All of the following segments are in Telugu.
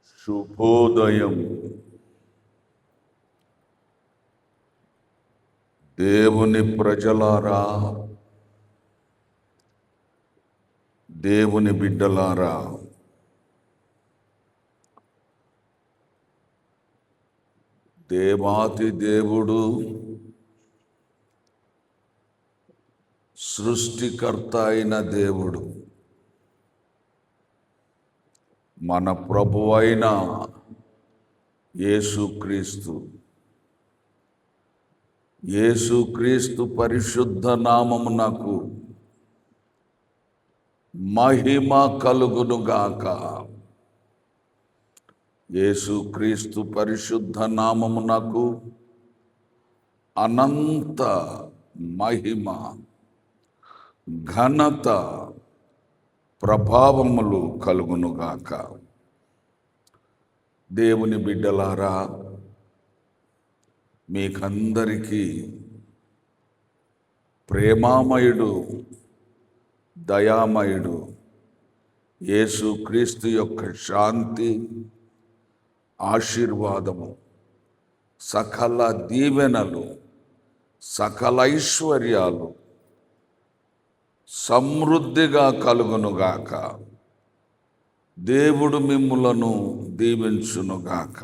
శుభోదయం. దేవుని ప్రజలారా, దేవుని బిడ్డలారా, దేవాతి దేవుడు సృష్టికర్త అయిన దేవుడు, మన ప్రభువైన యేసుక్రీస్తు పరిశుద్ధ నామమునకు మహిమ కలుగునుగాక. యేసుక్రీస్తు పరిశుద్ధ నామమునకు అనంత మహిమ, ఘనత, ప్రభావములు కలుగునుగాక. దేవుని బిడ్డలారా, మీకందరికీ ప్రేమామయుడు, దయామయుడు యేసుక్రీస్తు యొక్క శాంతి, ఆశీర్వాదము, సకల దీవెనలు, సకల ఐశ్వర్యాలు సమృద్ధిగా కలుగునుగాక. దేవుడు మిమ్ములను దీవించునుగాక.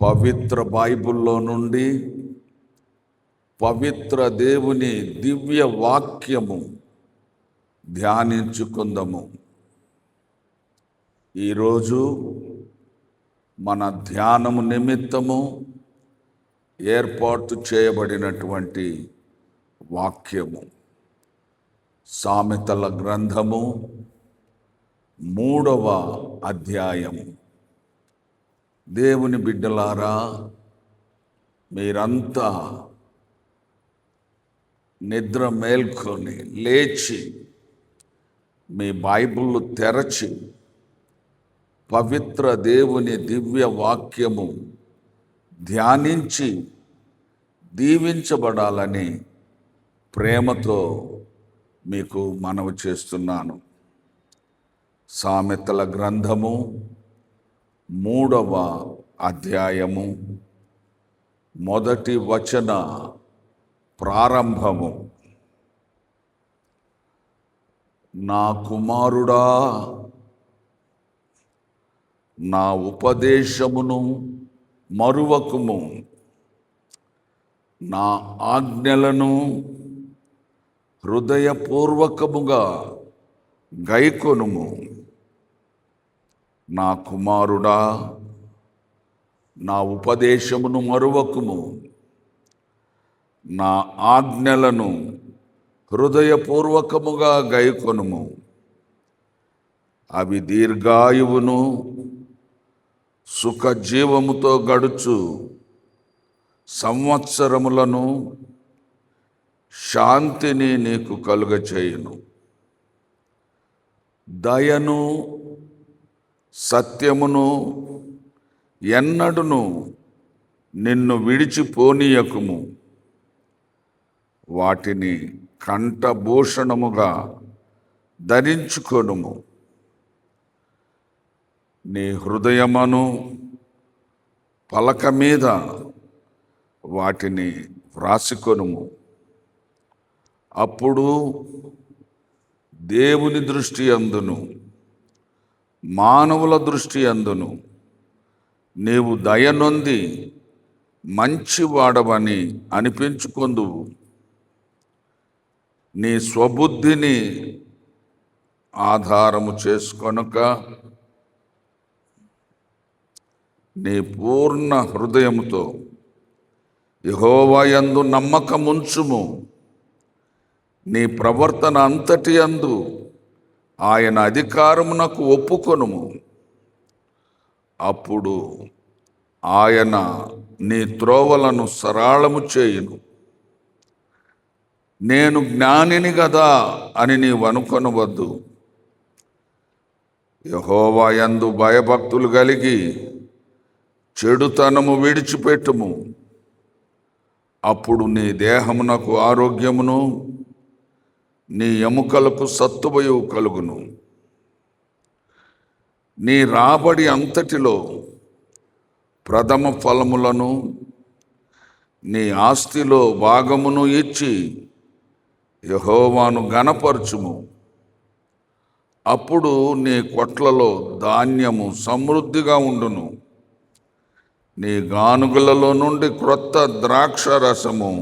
పవిత్ర బైబిల్లో నుండి పవిత్ర దేవుని దివ్య వాక్యము ధ్యానించుకుందాము. ఈరోజు మన ధ్యానము నిమిత్తము ఏర్పాటు చేయబడినటువంటి వాక్యము సామెతల గ్రంథము 3వ అధ్యాయము. దేవుని బిడ్డలారా, మీరంతా నిద్ర మేల్కొని లేచి మీ బైబిల్ తెరచి పవిత్ర దేవుని దివ్య వాక్యము ధ్యానించి దీవించబడాలని ప్రేమతో మీకు మనవి చేస్తున్నాను. సామెతల గ్రంథము 3వ అధ్యాయము మొదటి వచన ప్రారంభము. నా కుమారుడా, నా ఉపదేశమును మరువకుము, నా ఆజ్ఞలను హృదయపూర్వకముగా గైకొనుము. నా కుమారుడా, నా ఉపదేశమును మరువకుము, నా ఆజ్ఞలను హృదయపూర్వకముగా గైకొనుము. అవి దీర్ఘాయువును సుఖజీవముతో గడుచు సంవత్సరములను శాంతిని నీకు కలుగచేయును. దయను సత్యమును ఎన్నడును నిన్ను విడిచిపోనీయకుము. వాటిని కంఠభూషణముగా ధరించుకొనుము. నీ హృదయమును పలక మీద వాటిని వ్రాసికొనుము. అప్పుడు దేవుని దృష్టి అందును మానవుల దృష్టి అందును నీవు దయనొంది మంచివాడవని అనిపించుకొందువు. నీ స్వబుద్ధిని ఆధారము చేసుకొనక నీ పూర్ణ హృదయముతో యెహోవా యందు నమ్మకముంచుము. నీ ప్రవర్తన అంతటి యందు ఆయన అధికారమునకు ఒప్పుకొనుము. అప్పుడు ఆయన నీ త్రోవలను సరళము చేయును. నేను జ్ఞానిని గదా అని నీవు అనుకొనవద్దు. యెహోవా యందు భయభక్తులు కలిగి చెడుతనము విడిచిపెట్టుము. అప్పుడు నీ దేహమునకు ఆరోగ్యమును నీ ఎముకలకు సత్తువయు కలుగును. నీ రాబడి అంతటిలో ప్రథమ ఫలములను నీ ఆస్తిలో భాగమును ఇచ్చి యెహోవాను ఘనపరచుము. అప్పుడు నీ కొట్లలో ధాన్యము సమృద్ధిగా ఉండును. నీ గానుగులలో నుండి క్రొత్త ద్రాక్ష రసము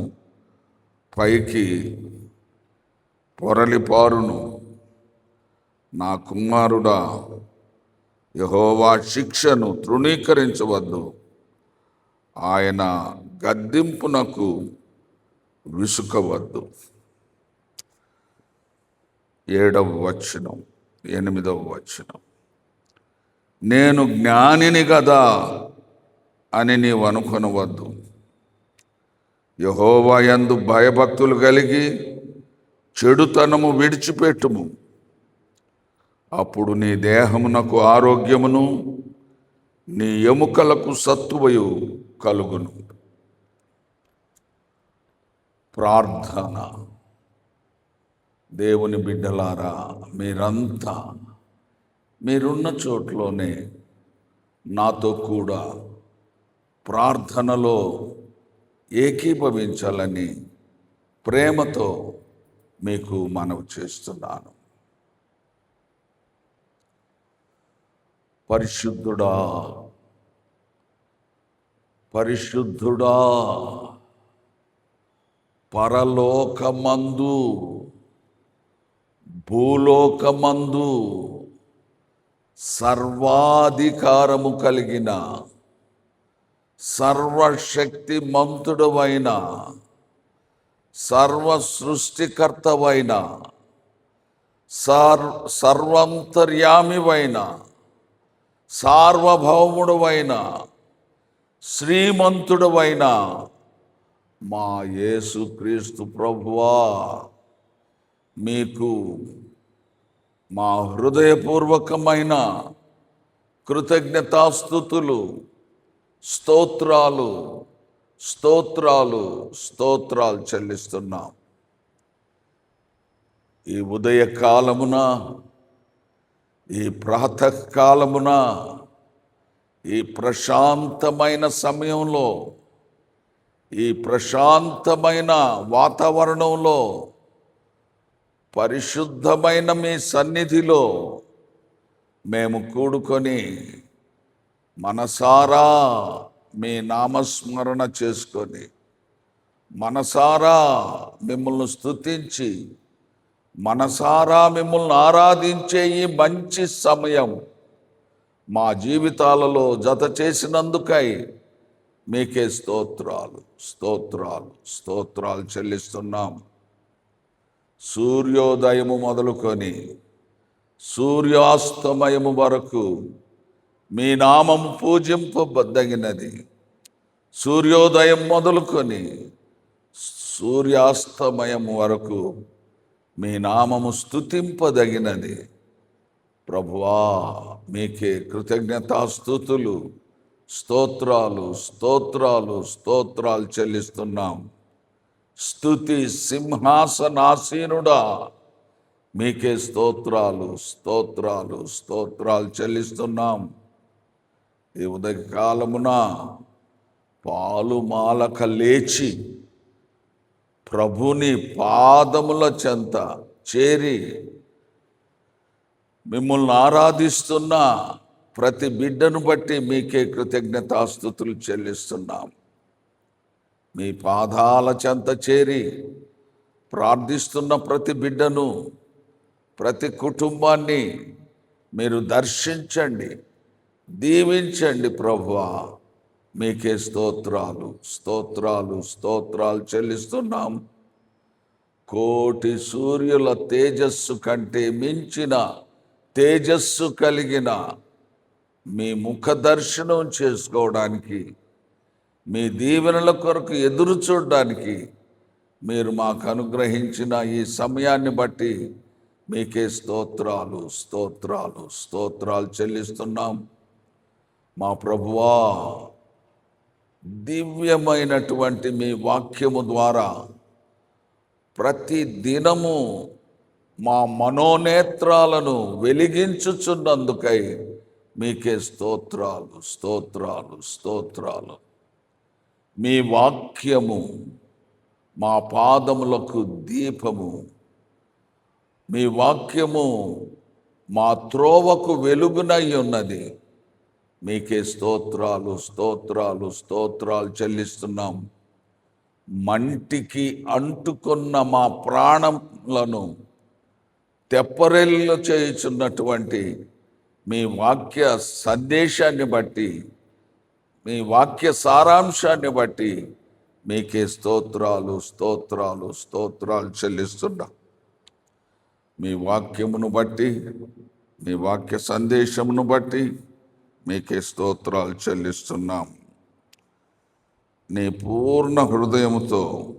పైకి పొరలిపారును. నా కుమారుడా, యెహోవా శిక్షను తృణీకరించవద్దు. ఆయన గద్దింపునకు విసుకవద్దు. 7వ వచనం, 8వ వచనం. నేను జ్ఞానిని గదా అని నీవు అనుకొనవద్దు. యెహోవా యందు భయభక్తులు కలిగి చెడుతనము విడిచిపెట్టుము. అప్పుడు నీ దేహమునకు ఆరోగ్యమును నీ ఎముకలకు సత్తువయు కలుగును. ప్రార్థన. దేవుని బిడ్డలారా, మీరంతా మీరున్న చోట్లోనే నాతో కూడా ప్రార్థనలో ఏకీభవించాలని ప్రేమతో మీకు మనవి చేస్తున్నాను. పరిశుద్ధుడా, పరిశుద్ధుడా, పరలోకమందు భూలోకమందు సర్వాధికారము కలిగిన సర్వశక్తిమంతుడవైన సర్వ సృష్టికర్తవైన సర్వంతర్యామివైన సార్వభౌముడవైన శ్రీమంతుడవైన మా యేసుక్రీస్తు ప్రభువా, మీకు మా హృదయపూర్వకమైన కృతజ్ఞతాస్తుతులు, స్తోత్రాలు స్తోత్రాలు స్తోత్రాలు చెల్లిస్తున్నాం. ఈ ఉదయకాలమున, ఈ ప్రాతకాలమున, ఈ ప్రశాంతమైన సమయంలో, ఈ ప్రశాంతమైన వాతావరణంలో, పరిశుద్ధమైన మీ సన్నిధిలో మేము కూడుకొని మనసారా మీ నామస్మరణ చేసుకొని, మనసారా మిమ్మల్ని స్తుతించి, మనసారా మిమ్మల్ని ఆరాధించే ఈ మంచి సమయం మా జీవితాలలో జత చేసినందుకై మీకే స్తోత్రాలు స్తోత్రాలు స్తోత్రాలు చెల్లిస్తున్నాం. సూర్యోదయము మొదలుకొని సూర్యాస్తమయము వరకు మీ నామము పూజింపబద్దగినది. సూర్యోదయం మొదలుకొని సూర్యాస్తమయం వరకు మీ నామము స్తుతింపదగినది. ప్రభువా, మీకే కృతజ్ఞతాస్తుతులు, స్తోత్రాలు స్తోత్రాలు స్తోత్రాలు చెల్లిస్తున్నాం. స్తుతి సింహాసనాసీనుడా, మీకే స్తోత్రాలు స్తోత్రాలు స్తోత్రాలు చెల్లిస్తున్నాం. ఈ ఉదయకాలమున పాలు మాలక లేచి ప్రభుని పాదముల చెంత చేరి మిమ్మల్ని ఆరాధిస్తున్న ప్రతి బిడ్డను బట్టి మీకే కృతజ్ఞతాస్తుతులు చెల్లిస్తున్నాం. మీ పాదాల చెంత చేరి ప్రార్థిస్తున్న ప్రతి బిడ్డను, ప్రతి కుటుంబాన్ని మీరు దర్శించండి, దీవించండి. ప్రభువా, మీకే స్తోత్రాలు స్తోత్రాలు స్తోత్రాలు చెల్లిస్తున్నాం. కోటి సూర్యుల తేజస్సు కంటే మించిన తేజస్సు కలిగిన మీ ముఖ దర్శనం చేసుకోవడానికి, మీ దీవెనల కొరకు ఎదురు చూడడానికి మీరు మాకు అనుగ్రహించిన ఈ సమయాన్ని బట్టి మీకే స్తోత్రాలు స్తోత్రాలు స్తోత్రాలు చెల్లిస్తున్నాం. మా ప్రభువా, దివ్యమైనటువంటి మీ వాక్యము ద్వారా ప్రతి దినము మా మనోనేత్రాలను వెలిగించుచున్నందుకై మీకే స్తోత్రాలు, స్తోత్రాలు, స్తోత్రాలు. మీ వాక్యము మా పాదములకు దీపము, మీ వాక్యము మా త్రోవకు వెలుగునై ఉన్నది. మీకే స్తోత్రాలు, స్తోత్రాలు, స్తోత్రాలు చెల్లిస్తున్నాం. మంటికి అంటుకున్న మా ప్రాణములను తెప్పరెల్లు చేయుచున్నటువంటి మీ వాక్య సందేశాన్ని బట్టి, మీ వాక్య సారాంశాన్ని బట్టి మీకే స్తోత్రాలు, స్తోత్రాలు, స్తోత్రాలు చెల్లిస్తున్నాం. మీ వాక్యమును బట్టి, మీ వాక్య సందేశమును బట్టి మీకే స్తోత్రాలు చెల్లిస్తున్నాం. నీ పూర్ణ హృదయముతో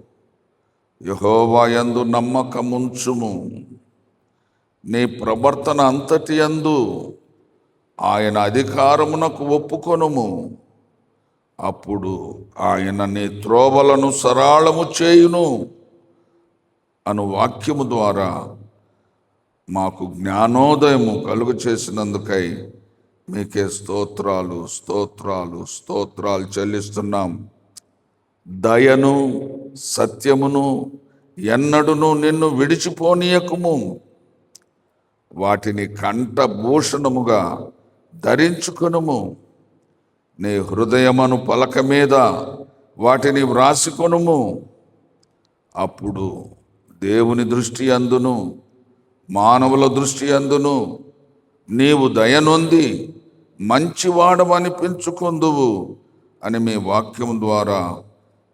యెహోవా యందు నమ్మకముంచుము. నీ ప్రవర్తన అంతటి యందు ఆయన అధికారమునకు ఒప్పుకొనుము. అప్పుడు ఆయన నీ త్రోవలను సరళము చేయును అను వాక్యము ద్వారా మాకు జ్ఞానోదయము కలుగు చేసినందుకై మీకే స్తోత్రాలు, స్తోత్రాలు, స్తోత్రాలు చెల్లిస్తున్నాం. దయను సత్యమును ఎన్నడును నిన్ను విడిచిపోనీయకుము. వాటిని కంఠభూషణముగా ధరించుకొనుము. నీ హృదయమను పలక మీద వాటిని వ్రాసికొనుము. అప్పుడు దేవుని దృష్టి అందును మానవుల దృష్టి అందును నీవు దయనొంది మంచివాడమనిపించుకొందువు అని మీ వాక్యం ద్వారా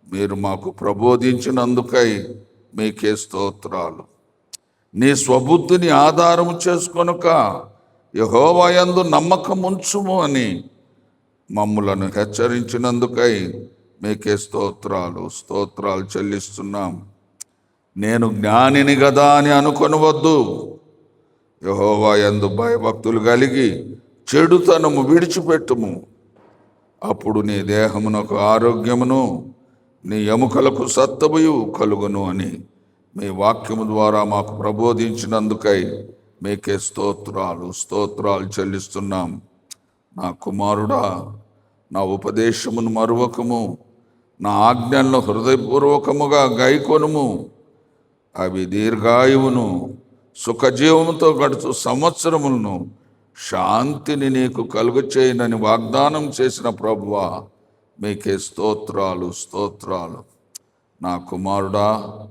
మీరు మాకు ప్రబోధించినందుకై మీకే స్తోత్రాలు. నీ స్వబుద్ధిని ఆధారము చేసుకొనుక యెహోవా యందు నమ్మకముంచుము అని మమ్ములను హెచ్చరించినందుకై మీకే స్తోత్రాలు, స్తోత్రాలు చెల్లిస్తున్నాం. నేను జ్ఞానిని గదా అని అనుకొనవద్దు. యెహోవా యందు భయభక్తులు కలిగి చెడుతనము విడిచిపెట్టుము. అప్పుడు నీ దేహమునకు ఆరోగ్యమును నీ ఎముకలకు సత్తబయు కలుగును అని మీ వాక్యము ద్వారా మాకు ప్రబోధించినందుకై మీకే స్తోత్రాలు, స్తోత్రాలు చెల్లిస్తున్నాం. నా కుమారుడా, నా ఉపదేశమును మరువకము, నా ఆజ్ఞలను హృదయపూర్వకముగా గైకొనుము. అవి దీర్ఘాయువును సుఖజీవముతో గడుచు సంవత్సరములను శాంతిని నీకు కలుగు చేయనని వాగ్దానం చేసిన ప్రభువా మీకే స్తోత్రాలు, స్తోత్రాలు. నా కుమారుడా,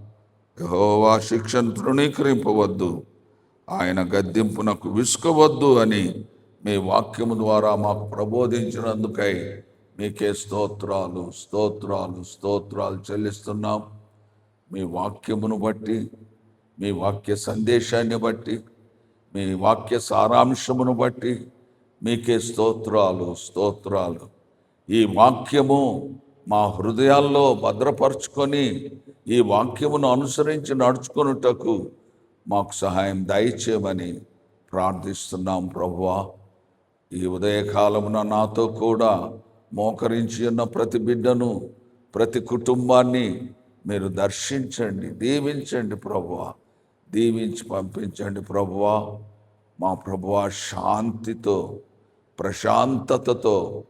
యెహోవా శిక్షను తృణీకరింపవద్దు, ఆయన గద్దింపునకు విసుకవద్దు అని మీ వాక్యము ద్వారా మాకు ప్రబోధించినందుకై మీకే స్తోత్రాలు, స్తోత్రాలు, స్తోత్రాలు చెల్లిస్తున్నాం. మీ వాక్యమును బట్టి, మీ వాక్య సందేశాన్ని బట్టి, మీ వాక్య సారాంశమును బట్టి మీకే స్తోత్రాలు, స్తోత్రాలు. ఈ వాక్యము మా హృదయాల్లో భద్రపరుచుకొని ఈ వాక్యమును అనుసరించి నడుచుకొనుటకు మాకు సహాయం దయచేయమని ప్రార్థిస్తున్నాం. ప్రభువా, ఈ ఉదయకాలమున నాతో కూడా మోకరించి ఉన్న ప్రతి బిడ్డను, ప్రతి కుటుంబాన్ని మీరు దర్శించండి, దీవించండి ప్రభువా, దీవించి పంపించండి ప్రభువా. మా ప్రభువా, శాంతితో ప్రశాంతతతో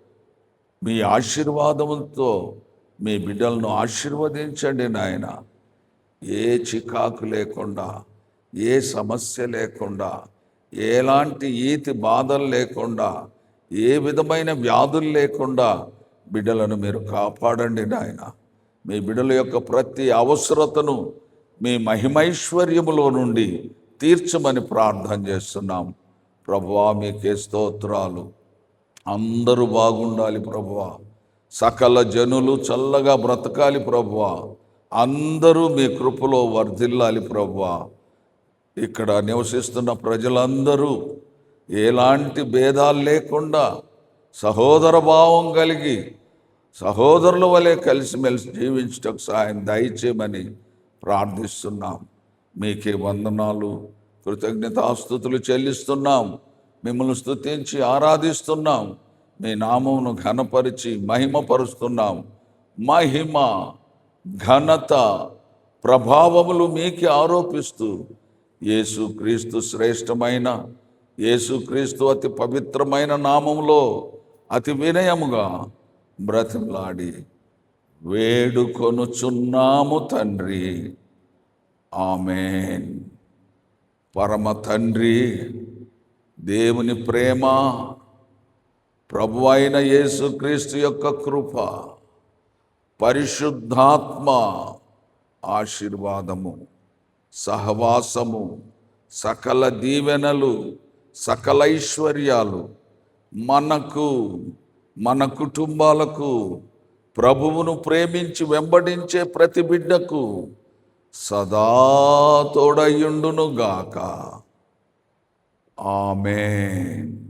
మీ ఆశీర్వాదములతో మీ బిడ్డలను ఆశీర్వదించండి నాయన. ఏ చికాకు లేకుండా, ఏ సమస్య లేకుండా, ఎలాంటి ఈతి బాధలు లేకుండా, ఏ విధమైన వ్యాధులు లేకుండా బిడ్డలను మీరు కాపాడండి నాయన. మీ బిడ్డల యొక్క ప్రతి అవసరతను మీ మహిమైశ్వర్యములో నుండి తీర్చమని ప్రార్థన చేస్తున్నాం. ప్రభువా, మీకే స్తోత్రాలు. అందరూ బాగుండాలి ప్రభువా, సకల జనులు చల్లగా బ్రతకాలి ప్రభువా, అందరూ మీ కృపలో వర్ధిల్లాలి ప్రభువా. ఇక్కడ నివసిస్తున్న ప్రజలందరూ ఎలాంటి భేదాలు లేకుండా సహోదర భావం కలిగి సహోదరుల వలె కలిసిమెలిసి జీవించటకు సహాయం దయచేయమని ప్రార్థిస్తున్నాం. మీకే వందనాలు, కృతజ్ఞతాస్తుతులు చెల్లిస్తున్నాం. మిమ్మల్ని స్తుతించి ఆరాధిస్తున్నాం. మీ నామమును ఘనపరిచి మహిమపరుస్తున్నాం. మహిమ, ఘనత, ప్రభావములు మీకే ఆరోపిస్తూ యేసు క్రీస్తు శ్రేష్టమైన యేసుక్రీస్తు అతి పవిత్రమైన నామములో అతి వినయముగా బ్రతిమలాడి వేడుకొనుచున్నాము తండ్రి. ఆమేన్. పరమ తండ్రి, దేవుని ప్రేమ, ప్రభు అయిన యేసుక్రీస్తు యొక్క కృప, పరిశుద్ధాత్మ ఆశీర్వాదము, సహవాసము, సకల దీవెనలు, సకల ఐశ్వర్యాలు మనకు, మన కుటుంబాలకు, ప్రభువును ప్రేమించి వెంబడించే ప్రతి బిడ్డకు సదా తోడయుండునుగాక. ఆమేన్.